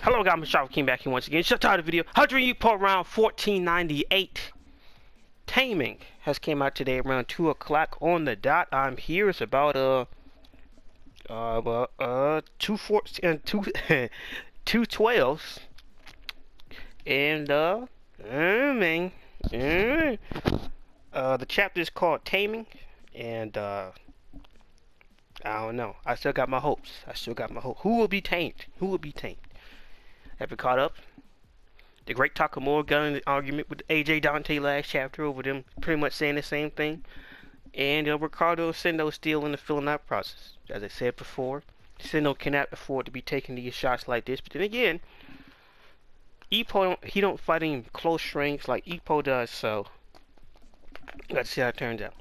Hello guys, Mr. Came back here once again. Shut out the video. Hajime Ippo around 1498. Taming has came out today around 2 o'clock on the dot. I'm here. It's about 212 and the chapter is called Taming, and I don't know. I still got my hopes. Who will be tamed? Who will be tamed? Have you caught up? The great Takamura got in an argument with AJ Dante last chapter over them pretty much saying the same thing. And Ricardo and Sendo still in the filling out process. As I said before, Sendo cannot afford to be taking these shots like this. But then again, Ippo, he don't fight in close range like Ippo does, so let's see how it turns out.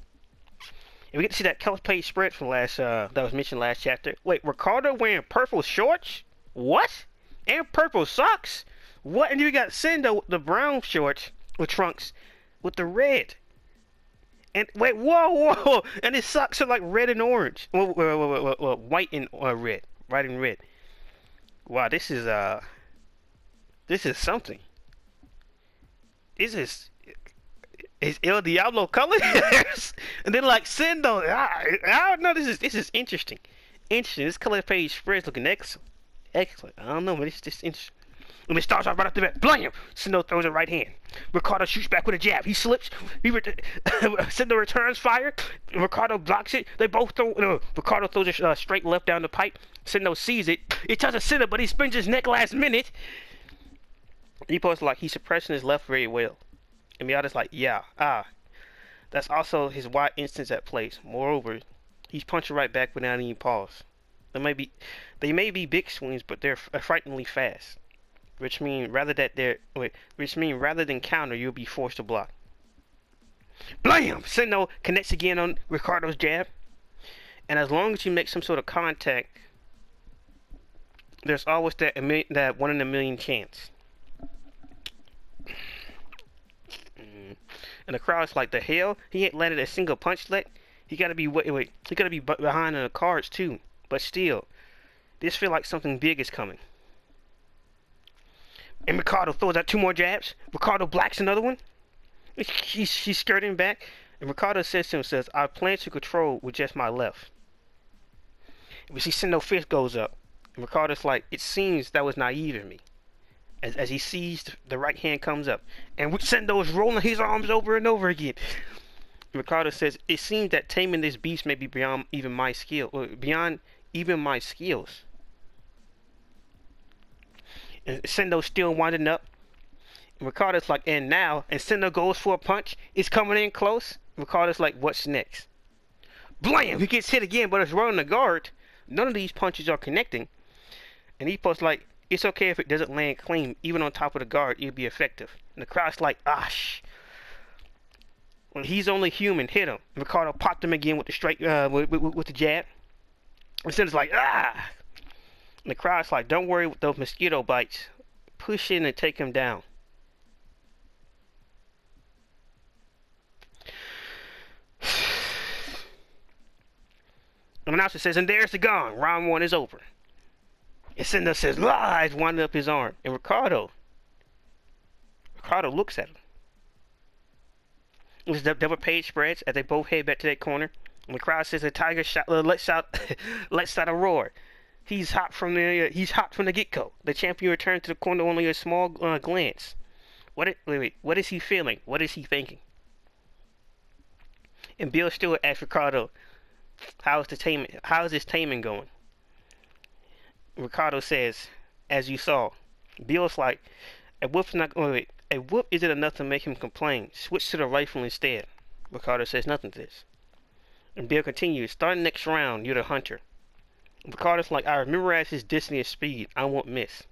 And we get to see that color page spread from last that was mentioned last chapter. Wait, Ricardo wearing purple shorts? What? And purple socks? What? And you got Sendo with the brown shorts with trunks with the red. And wait, whoa! And his socks are like red and orange. Well, white and red. White and red. Wow, this is something. This is El Diablo colors. And then like Sendo, I don't know. This is interesting. This color page spread is looking excellent. I don't know, but it's just interesting. When it starts off right off the bat, blam! Sendo throws a right hand. Ricardo shoots back with a jab. He slips. Sendo returns fire. Ricardo blocks it. They both throw. Ricardo throws a straight left down the pipe. Sendo sees it. It touches Sendo, but he spins his neck last minute. Ippo's like he's suppressing his left very well. And Miata's like, yeah, that's also his wide instance at place. Moreover, he's punching right back without any pause. They may be big swings, but they're frighteningly fast. Which means rather than counter, you'll be forced to block. Blam! Sendo connects again on Ricardo's jab. And as long as you make some sort of contact, there's always that 1 in a million chance. And the crowd's like, the hell? He ain't landed a single punch yet. He gotta be he gotta be behind on the cards too. But still, this feel like something big is coming. And Ricardo throws out 2 more jabs. Ricardo blocks another one. She's skirting back. And Ricardo says to himself, I plan to control with just my left. And we see Sendo's fist goes up. And Ricardo's like, it seems that was naive in me. As he sees the right hand comes up. And Sendo's rolling his arms over and over again. Ricardo says, it seems that taming this beast may be beyond even my skill. Beyond even my skills. And Sendo's still winding up. And Ricardo's like, and now, and Sendo goes for a punch. It's coming in close. Ricardo's like, what's next? Blam! He gets hit again, but it's running the guard. None of these punches are connecting. And Ippo's like, it's okay if it doesn't land clean. Even on top of the guard, it'll be effective. And the crowd's like, Well, he's only human. Hit him. And Ricardo popped him again with the straight, with the jab. And Sendo's like, And the crowd's like, don't worry with those mosquito bites. Push in and take him down. The announcer says, and there's the gong. Round 1 is over. And Sendo says, he's winding up his arm. And Ricardo looks at him. This double page spreads as they both head back to that corner. And the crowd says the tiger shot lets out a roar. He's hot from the get-go. The champion returned to the corner only a small glance. What is he feeling? What is he thinking? And Bill Stewart asks Ricardo, how is this taming going? Ricardo says, as you saw. Bill's like, a whoop isn't enough to make him complain. Switch to the rifle instead. Ricardo says nothing to this. And Bill continues, starting next round, you're the hunter. Ricardo's like, I memorize his destiny of speed. I won't miss.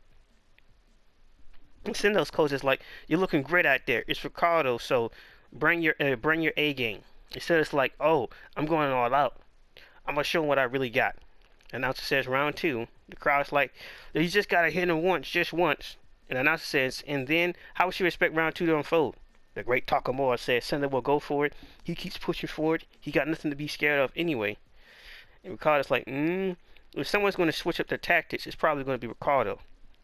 And Sendo's coach is like, you're looking great out there. It's Ricardo, so bring your A game. Instead it's like, oh, I'm going all out. I'm gonna show him what I really got. Announcer says round 2. The crowd's like, you just gotta hit him once, just once. And the announcer says, and then how would you expect round 2 to unfold? The great Takamura says Sendo will go for it. He keeps pushing forward. He got nothing to be scared of anyway. And Ricardo's like, if someone's going to switch up their tactics, it's probably going to be Ricardo.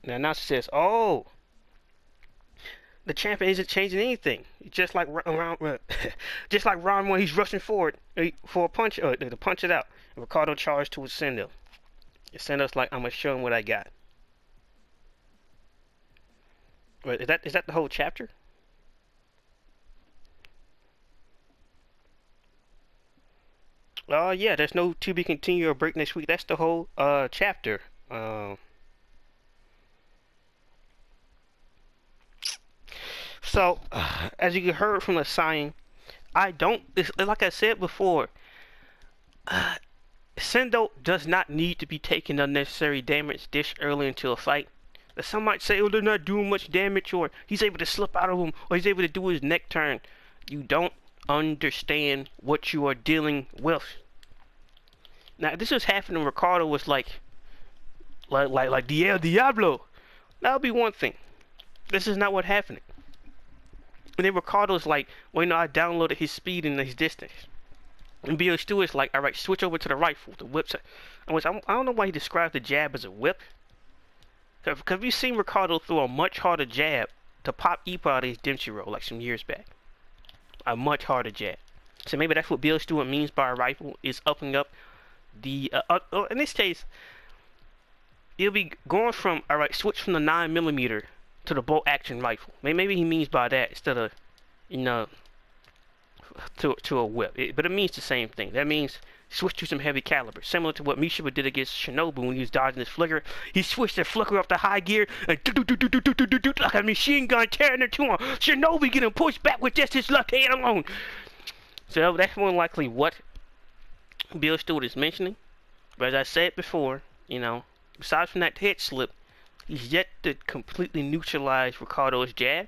And the announcer says, "Oh, the champion isn't changing anything. Just like around, just like Ron when he's rushing forward for a punch, to punch it out." And Ricardo charged towards Sendo. And Sendo's like, "I'm gonna show him what I got." Wait, is that the whole chapter? Yeah. There's no to be continued or break next week. That's the whole chapter. So, as you heard from the sign, I don't. It's, like I said before, uh, Sendo does not need to be taking unnecessary damage this early into a fight. Some might say, "Oh, they're not doing much damage," or he's able to slip out of them, or he's able to do his neck turn. You don't understand what you are dealing with. Now, if this was happening, Ricardo was like Diablo. That would be one thing. This is not what happened. And then Ricardo's like, "Well, I downloaded his speed and his distance." And Bill Stewart's like, "All right, switch over to the rifle, the whip." I don't know why he described the jab as a whip. Because we've seen Ricardo throw a much harder jab to pop Ippo out of his Dempsey roll like some years back. A much harder jab. So maybe that's what Bill Stewart means by a rifle, is upping up the... in this case, it'll be going from, all right, switch from the 9mm to the bolt action rifle. Maybe he means by that instead of, to a whip. But it means the same thing. That means switch to some heavy caliber, similar to what Mishima did against Shinobu when he was dodging his flicker. He switched the flicker up to high gear and like a machine gun tearing into him. Shinobu getting pushed back with just his left hand alone. So that's more likely what Bill Stewart is mentioning. But as I said before, besides from that head slip, he's yet to completely neutralize Ricardo's jab.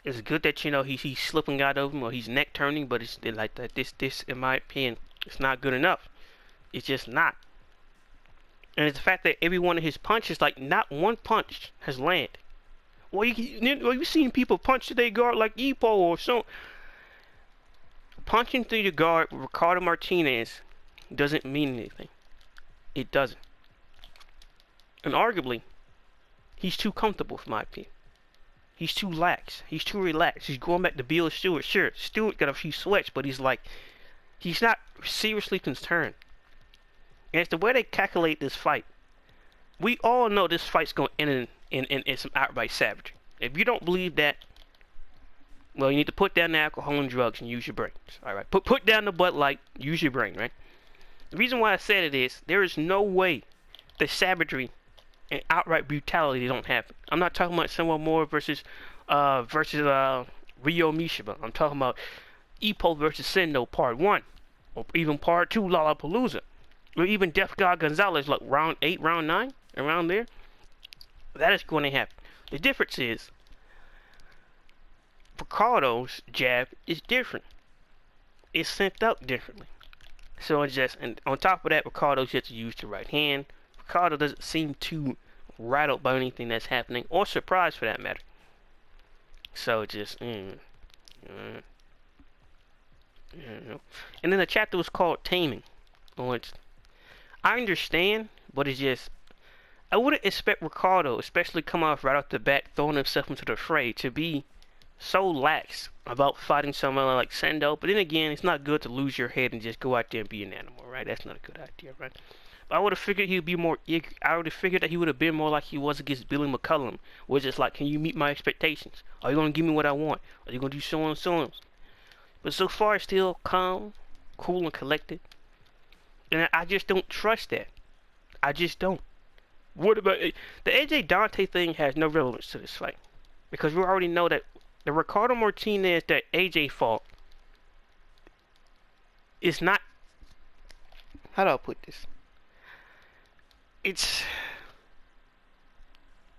It's good that he's slipping out of him or he's neck turning, but it's like that. This in my opinion, it's not good enough. It's just not. And it's the fact that every one of his punches, like not one punch has landed. Well, you've seen people punch to their guard like Ippo or so. Punching through your guard with Ricardo Martinez doesn't mean anything. It doesn't. And arguably, he's too comfortable for my opinion. He's too lax. He's too relaxed. He's going back to Bill Stewart. Sure, Stewart got a few sweats, but he's not seriously concerned. And it's the way they calculate this fight. We all know this fight's going to end in some outright savagery. If you don't believe that, well, you need to put down the alcohol and drugs and use your brains. All right, put down the Bud Light, use your brain, right? The reason why I said it is there is no way the savagery and outright brutality don't happen. I'm not talking about someone more versus Ryo Mishima. I'm talking about Ippo versus Sendo Part 1. Or even Part 2 Lollapalooza. Or even Death God Gonzalez, like round 8, round 9, around there. That is going to happen. The difference is Ricardo's jab is different. It's sent up differently. So it's just, and on top of that, Ricardo's just used the right hand. Ricardo doesn't seem too rattled by anything that's happening, or surprised for that matter. So just, and then the chapter was called Taming. Which I understand, but it's just, I wouldn't expect Ricardo, especially come off right off the bat, throwing himself into the fray, to be so lax about fighting someone like Sendo. But then again, it's not good to lose your head and just go out there and be an animal, right? That's not a good idea, right? But I would have figured he'd be more. I would have figured that he would have been more like he was against Billy McCullum, was just like, "Can you meet my expectations? Are you gonna give me what I want? Are you gonna do so and so on?" But so far, it's still calm, cool, and collected. And I just don't trust that. I just don't. What about it? The AJ Dante thing has no relevance to this fight, because we already know that the Ricardo Martinez that AJ fought is not. How do I put this? It's.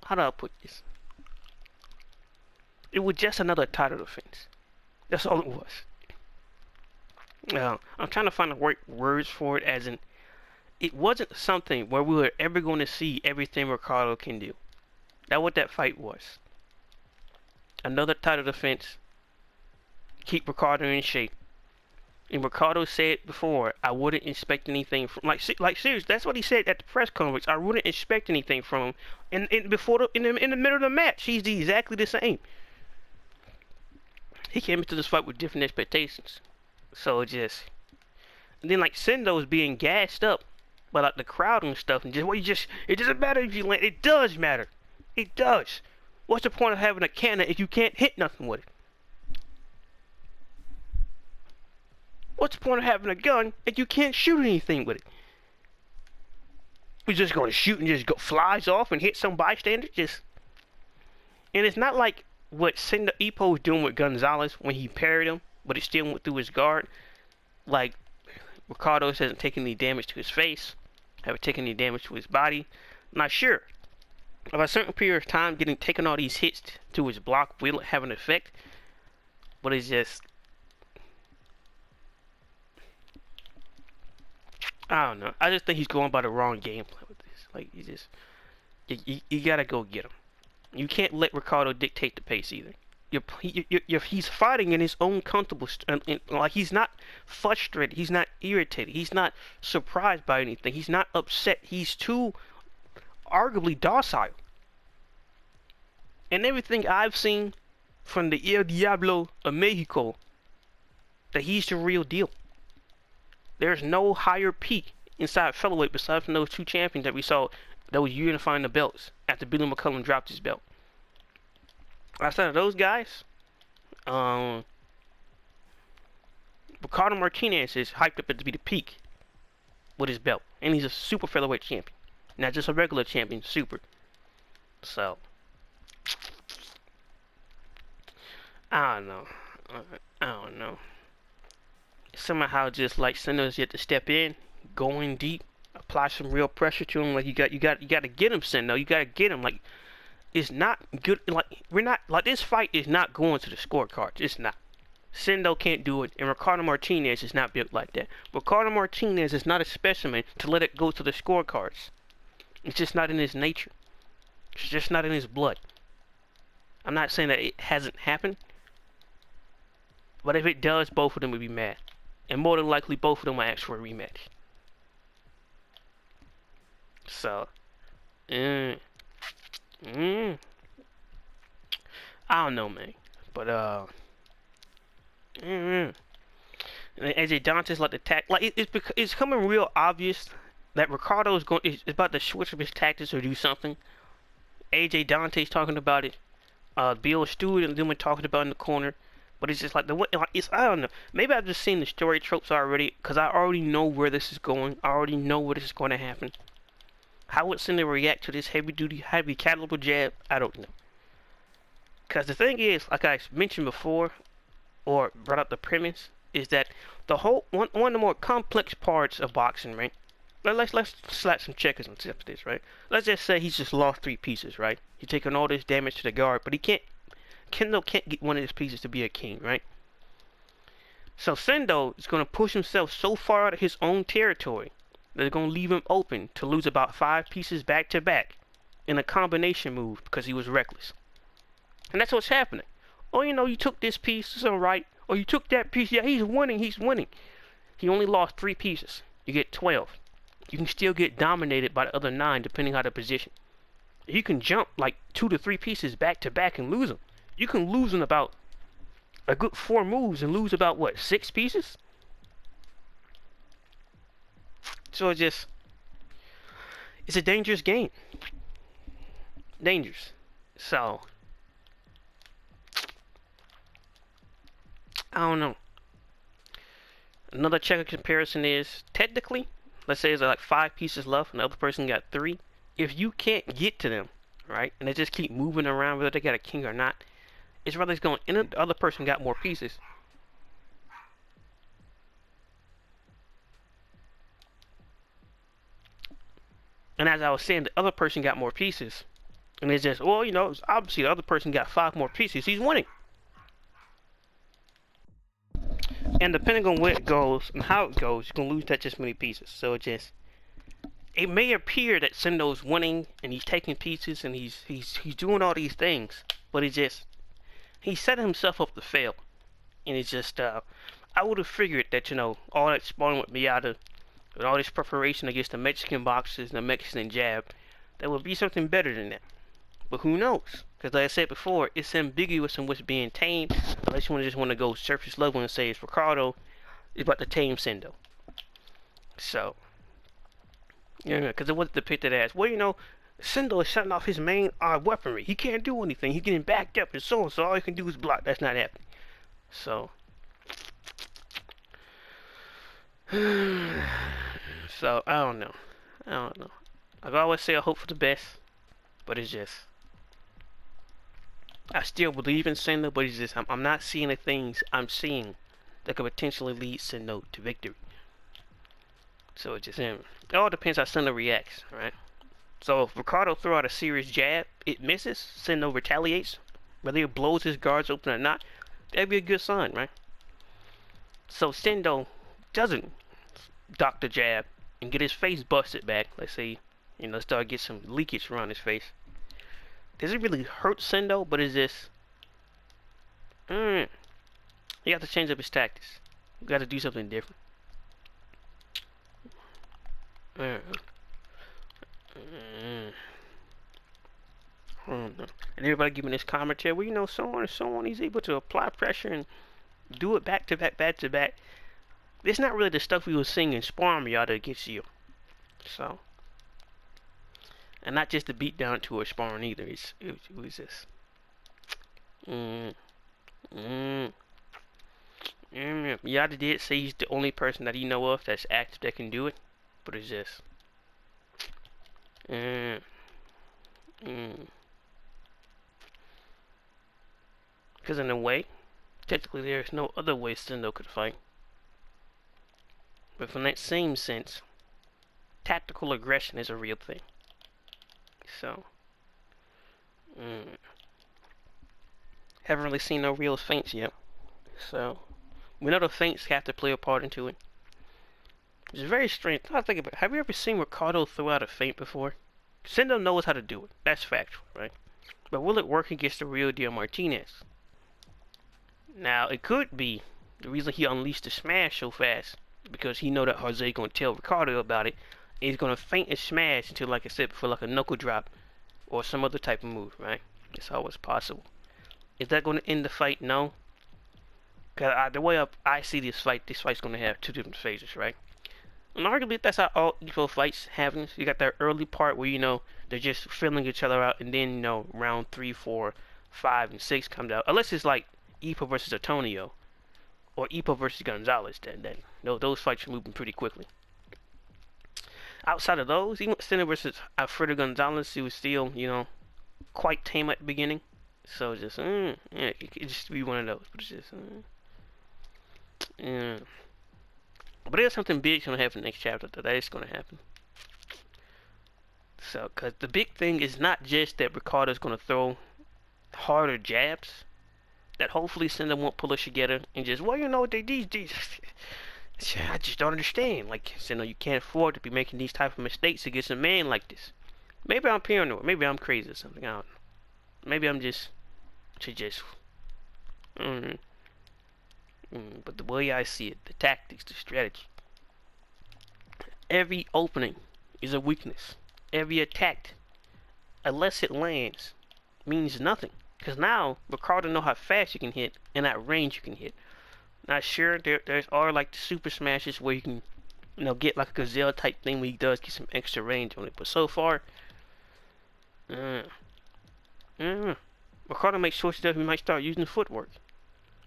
How do I put this? It was just another title defense. That's all it was. I'm trying to find the right words for it, as in, it wasn't something where we were ever going to see everything Ricardo can do. That's what that fight was. Another title defense. Keep Ricardo in shape. And Ricardo said before, I wouldn't expect anything from like serious. That's what he said at the press conference. I wouldn't expect anything from him. And before in the middle of the match, he's exactly the same. He came into this fight with different expectations. So it just, and then like Sendo is being gassed up by like the crowd and stuff, and just it doesn't matter if you land. It does matter. It does. What's the point of having a cannon if you can't hit nothing with it? What's the point of having a gun if you can't shoot anything with it? We're just going to shoot and just go flies off and hit some bystander. And it's not like what Sendo Ippo was doing with Gonzalez when he parried him, but it still went through his guard. Like Ricardo hasn't taken any damage to his face, haven't taken any damage to his body. I'm not sure. Of a certain period of time, taking all these hits to his block will have an effect, but it's just, I don't know. I just think he's going by the wrong game plan with this. Like, you gotta go get him. You can't let Ricardo dictate the pace either. He's fighting in his own comfortable, like he's not frustrated, he's not irritated, he's not surprised by anything, he's not upset. He's too arguably docile. And everything I've seen from the El Diablo of Mexico, that he's the real deal. There's no higher peak inside featherweight besides from those two champions that we saw that was unifying the belts after Billy McCullum dropped his belt. Outside of those guys, Ricardo Martinez is hyped up to be the peak with his belt, and he's a super featherweight champion, not just a regular champion, super. So I don't know. I don't know. Somehow, just like Sendo's yet to step in, go in deep, apply some real pressure to him. Like you got to get him, Sendo. You got to get him. Like, it's not good. Like, we're not, like, this fight is not going to the scorecards. It's not. Sendo can't do it, and Ricardo Martinez is not built like that. Ricardo Martinez is not a specimen to let it go to the scorecards. It's just not in his nature. It's just not in his blood. I'm not saying that it hasn't happened, but if it does, both of them would be mad. And more than likely, both of them will ask for a rematch. So, I don't know, man. But, AJ Dante's like the like it's becoming real obvious that Ricardo is about to switch up his tactics or do something. AJ Dante's talking about it. Bill Stewart and them are talking about it in the corner. But it's just like the way, like, I don't know. Maybe I've just seen the story tropes already, because I already know where this is going. I already know where this is going to happen. How would Sendo react to this heavy caliber jab? I don't know. Because the thing is, like I mentioned before, or brought up the premise, is that the whole one of the more complex parts of boxing, right? Let's slap some checkers on top of this, right? Let's just say he's just lost 3 pieces, right? He's taking all this damage to the guard, but Sendo can't get one of his pieces to be a king, right? So Sendo is going to push himself so far out of his own territory that it's going to leave him open to lose about 5 pieces back to back in a combination move because he was reckless. And that's what's happening. Oh, you took this piece, it's alright. Or you took that piece, yeah, he's winning. He only lost 3 pieces. You get 12. You can still get dominated by the other 9 depending on the position. You can jump like 2 to 3 pieces back to back and lose them. You can lose in about a good 4 moves and lose about, what, 6 pieces? So it's a dangerous game. Dangerous. So, I don't know. Another checker comparison is, technically, let's say there's like 5 pieces left and the other person got 3. If you can't get to them, right, and they just keep moving around whether they got a king or not, it's rather it's going, and the other person got more pieces. And as I was saying, the other person got more pieces. And it's just, well, it's obviously the other person got 5 more pieces. He's winning. And depending on where it goes and how it goes, you're going to lose that just many pieces. So it may appear that Sendo's winning and he's taking pieces and he's doing all these things. But he set himself up to fail. And it's just, I would have figured that, you know, all that sparring with Miata and all this preparation against the Mexican boxers and the Mexican jab, there would be something better than that. But who knows? Because like I said before, it's ambiguous in what's being tamed. Unless you just want to go surface level and say it's Ricardo is about to tame Sendo. So, yeah, because it wasn't depicted as, well, you know, Sendo is shutting off his main weaponry. He can't do anything. He's getting backed up and so on. So all he can do is block. That's not happening. So, so I don't know. I don't know. I always say I hope for the best, but it's just I still believe in Sendo, but it's just I'm not seeing the things I'm seeing that could potentially lead Sendo to victory. So it just it all depends how Sendo reacts, right? So if Ricardo throws out a serious jab, it misses, Sendo retaliates, whether he blows his guards open or not, that'd be a good sign, right? So Sendo doesn't dock the jab and get his face busted back. Let's say, you know, start get some leakage around his face. Does it really hurt Sendo? But is this? You have to change up his tactics. You got to do something different. And everybody giving this commentary, well, you know, so on and so on. He's able to apply pressure and do it back to back, back to back. It's not really the stuff we were seeing in sparring y'all that gets you. So, and not just the beat down to a sparring either. It was just. Yada did say he's the only person that he know of that's active that can do it, but it's just. Because in a way, technically there's no other way Sendo could fight. But from that same sense, tactical aggression is a real thing. So, haven't really seen no real feints yet. So, we know the feints have to play a part into it. It's very strange. I think about it. Have you ever seen Ricardo throw out a feint before? Sendo knows how to do it. That's factual, right? But will it work against the real deal Martinez? Now, it could be the reason he unleashed the smash so fast, because he know that Jose gonna tell Ricardo about it, and he's gonna feint and smash until, like I said before, like a knuckle drop or some other type of move, right? It's always possible. Is that gonna end the fight? No. Cause the way I see this fight's gonna have two different phases, right? And arguably, that's how all Ippo fights happen. You got that early part where, you know, they're just filling each other out, and then, you know, round 3, 4, 5, and 6 comes out. Unless it's like Ippo versus Antonio, or Ippo versus Gonzalez, then you know, those fights are moving pretty quickly. Outside of those, even Sendo versus Alfredo Gonzalez, it was still, you know, quite tame at the beginning. So just, yeah, it could just be one of those. But it's just, yeah. But there's something big going to happen next chapter. That is going to happen. So, because the big thing is not just that Ricardo's going to throw harder jabs, that hopefully Sendo won't pull us together and just, well, you know, these I just don't understand. Like, Sendo, you can't afford to be making these type of mistakes against a man like this. Maybe I'm paranoid. Maybe I'm crazy or something. I don't know. Maybe I'm just, but the way I see it, the tactics, the strategy, every opening is a weakness. Every attack, unless it lands, means nothing. Because now, Ricardo know how fast you can hit and at range you can hit. Now, sure, there's are like the super smashes where you can, you know, get like a gazelle type thing where he does get some extra range on it. But so far, Ricardo makes choices that he might start using footwork.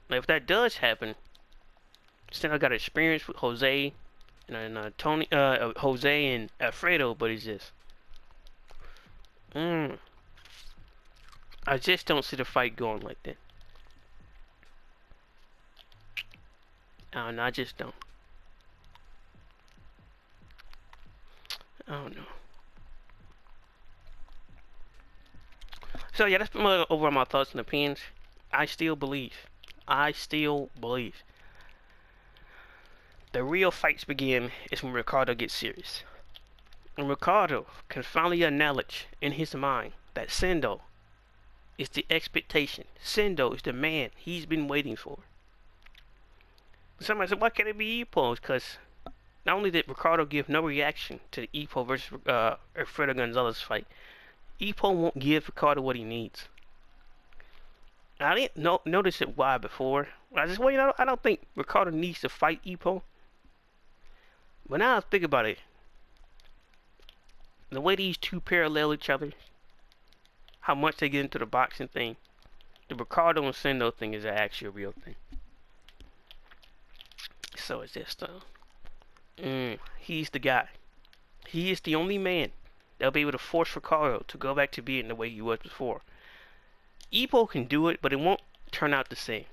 Now, if that does happen, still I got experience with Jose and Tony, Jose and Alfredo, but it's just, I just don't see the fight going like that. I just don't. I don't know. So yeah, that's overall my thoughts and opinions. I still believe the real fights begin is when Ricardo gets serious. And Ricardo can finally acknowledge in his mind that Sendo is the expectation. Sendo is the man he's been waiting for. Somebody said, why can't it be Ippo's? Because not only did Ricardo give no reaction to the Ippo versus Alfredo Gonzalez fight, Ippo won't give Ricardo what he needs. I didn't notice it why before. I just, well, you know, I don't think Ricardo needs to fight Ippo. But now I think about it, the way these two parallel each other, how much they get into the boxing thing, the Ricardo and Sendo thing is actually a real thing. So it's just, he's the guy. He is the only man that'll be able to force Ricardo to go back to being the way he was before. Ippo can do it, but it won't turn out the same.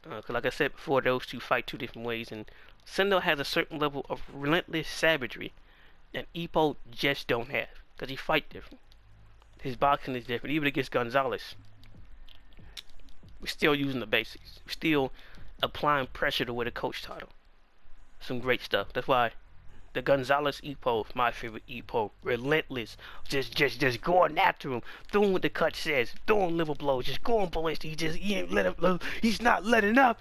Cause like I said before, those two fight two different ways, and Sendo has a certain level of relentless savagery that Ippo just don't have, cause he fight different. His boxing is different. Even against Gonzalez, we're still using the basics. We're still applying pressure the way the coach taught him. Some great stuff. That's why the Gonzalez Ippo, my favorite Ippo, relentless, just going after him, doing what the cut says, throwing liver blows, just going ballistic. He ain't let him. He's not letting up.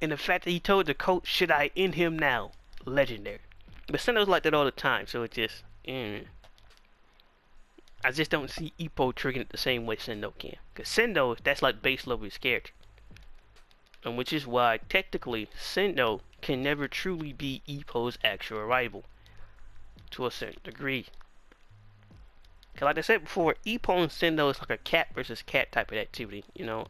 And the fact that he told the coach, "Should I end him now?" Legendary. But Sendo's like that all the time, so it just, I just don't see Ippo triggering it the same way Sendo can. Cause Sendo, that's like base level his character. And which is why, technically, Sendo can never truly be Ippo's actual rival. To a certain degree. Cause like I said before, Ippo and Sendo is like a cat versus cat type of activity. You know,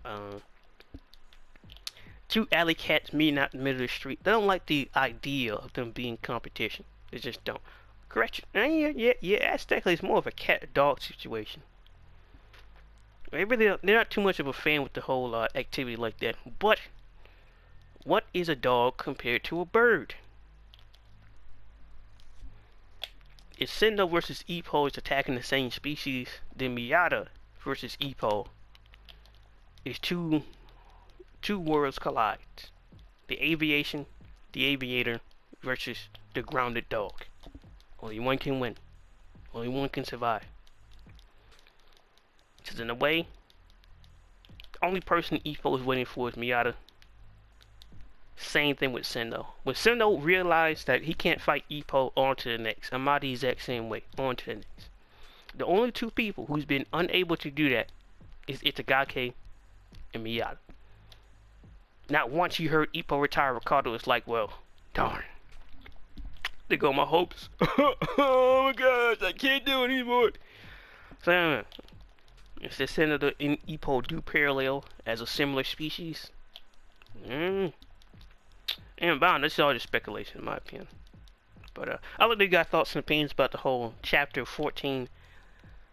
two alley cats meeting out in the middle of the street. They don't like the idea of them being competition. They just don't. Correction. Yeah, aesthetically it's more of a cat-dog situation. Maybe they're not too much of a fan with the whole activity like that. But what is a dog compared to a bird? If Sendo versus Ippo is attacking the same species, then Miyata versus Ippo is two worlds collide. The aviator versus the grounded dog. Only one can win. Only one can survive. Because in a way, the only person Ippo is waiting for is Miyata. Same thing with Sendo. When Sendo realized that he can't fight Ippo, on to the next. I'm the exact same way. On to the next. The only two people who's been unable to do that is Itagaki and Miyata. Not once you heard Ippo retire Ricardo, it's like, well, darn. There go my hopes. Oh my gosh, I can't do it anymore. So, if the Sendo and Ippo do parallel as a similar species, and bound, this is all just speculation in my opinion. But I would like you guys thoughts and opinions about the whole chapter 14,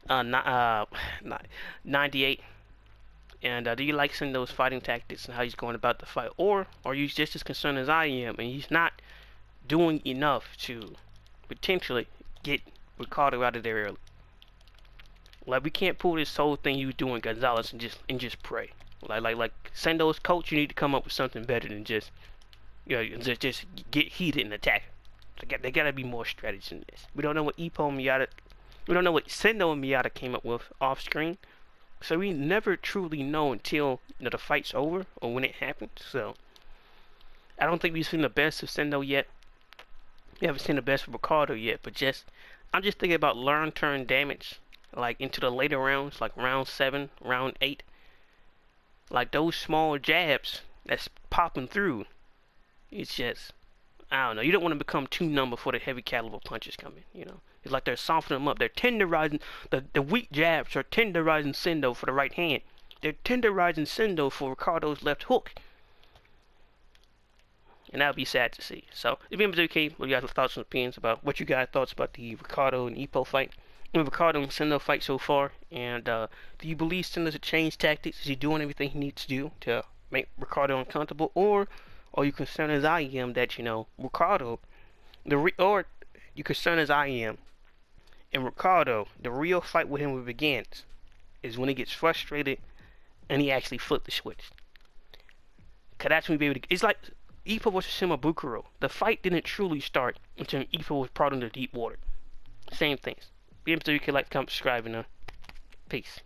98. And do you like Sendo's fighting tactics and how he's going about the fight? Or are you just as concerned as I am and he's not doing enough to potentially get Ricardo out of there early? Like, we can't pull this whole thing you doing Gonzalez and just pray. Like Sendo's coach, you need to come up with something better than just, you know, just get heated and attack. There gotta be more strategy in this. We don't know what Ippo and Miyata, we don't know what Sendo and Miyata came up with off screen. So we never truly know until, you know, the fight's over or when it happens. So I don't think we've seen the best of Sendo yet. We haven't seen the best of Ricardo yet. But I'm just thinking about turn damage, like into the later rounds, like round 7, round 8. Like those small jabs that's popping through. It's just, I don't know. You don't want to become too numb before the heavy caliber punches come in, you know. It's like they're softening them up. They're tenderizing, the weak jabs are tenderizing Sendo for the right hand. They're tenderizing Sendo for Ricardo's left hook. And that would be sad to see. So, if you're okay, what you guys' thoughts and opinions about what you guys thoughts about the Ricardo and Ippo fight? And Ricardo and Sendo fight so far? And do you believe Sendo's a change tactics? Is he doing everything he needs to do to make Ricardo uncomfortable? Or are you concerned as I am that, you know, Ricardo, or you concerned as I am, and Ricardo, the real fight with him begins is when he gets frustrated and he actually flipped the switch. Cause that's when we be able to. It's like Ippo versus Shimabukuro. The fight didn't truly start until Ippo was brought into deep water. Same things. Be able to, you can like, comment, subscribe, and peace.